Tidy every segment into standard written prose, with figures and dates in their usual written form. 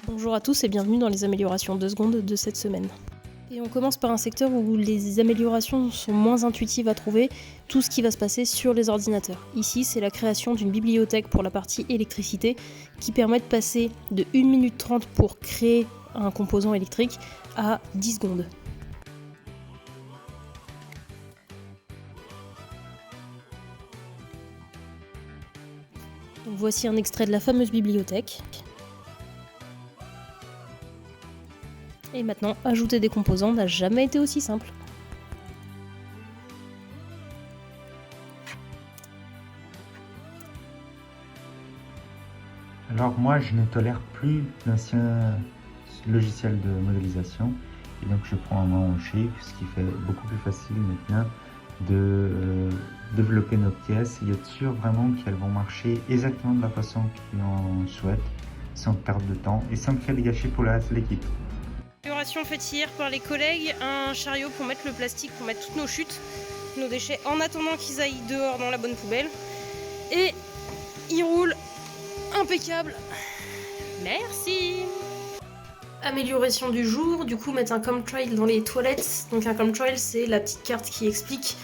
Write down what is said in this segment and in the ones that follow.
Bonjour à tous et bienvenue dans les améliorations 2 secondes de cette semaine. Et on commence par un secteur où les améliorations sont moins intuitives à trouver, tout ce qui va se passer sur les ordinateurs. Ici, c'est la création d'une bibliothèque pour la partie électricité qui permet de passer de 1 minute 30 pour créer un composant électrique à 10 secondes. Donc voici un extrait de la fameuse bibliothèque. Et maintenant, ajouter des composants n'a jamais été aussi simple. Alors moi, je ne tolère plus l'ancien logiciel de modélisation et donc je prends un Mavenchic, ce qui fait beaucoup plus facile maintenant de développer nos pièces et être sûr vraiment qu'elles vont marcher exactement de la façon qu'on souhaite, sans perdre de temps et sans créer des gâchis pour le reste de l'équipe. Amélioration faite hier par les collègues, un chariot pour mettre le plastique, pour mettre toutes nos chutes, nos déchets, en attendant qu'ils aillent dehors dans la bonne poubelle. Et il roule impeccable. Merci. Amélioration du jour, du coup mettre un Comtrail dans les toilettes. Donc un Comtrail, c'est la petite carte qui explique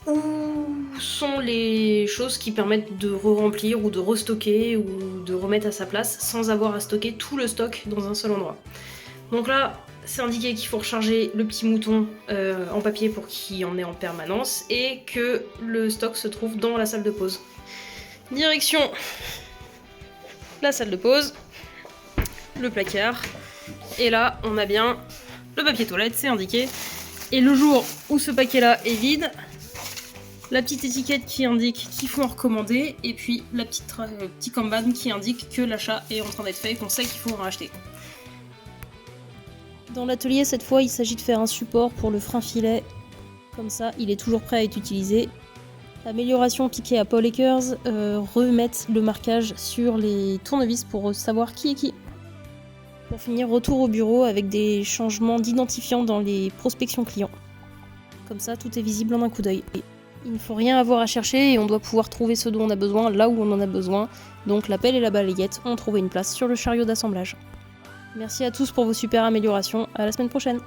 où sont les choses qui permettent de re-remplir ou de restocker ou de remettre à sa place sans avoir à stocker tout le stock dans un seul endroit. Donc là, c'est indiqué qu'il faut recharger le petit mouton en papier pour qu'il en ait en permanence et que le stock se trouve dans la salle de pause. Direction la salle de pause, le placard, et là on a bien le papier toilette, c'est indiqué. Et le jour où ce paquet-là est vide, la petite étiquette qui indique qu'il faut en recommander, et puis la petit Kanban qui indique que l'achat est en train d'être fait et qu'on sait qu'il faut en racheter. Dans l'atelier, cette fois, il s'agit de faire un support pour le frein filet. Comme ça, il est toujours prêt à être utilisé. Amélioration piquée à Paul Akers, remettre le marquage sur les tournevis pour savoir qui est qui. Pour finir, retour au bureau avec des changements d'identifiant dans les prospections clients. Comme ça, tout est visible en un coup d'œil. Il ne faut rien avoir à chercher et on doit pouvoir trouver ce dont on a besoin là où on en a besoin. Donc la pelle et la balayette ont trouvé une place sur le chariot d'assemblage. Merci à tous pour vos super améliorations, à la semaine prochaine.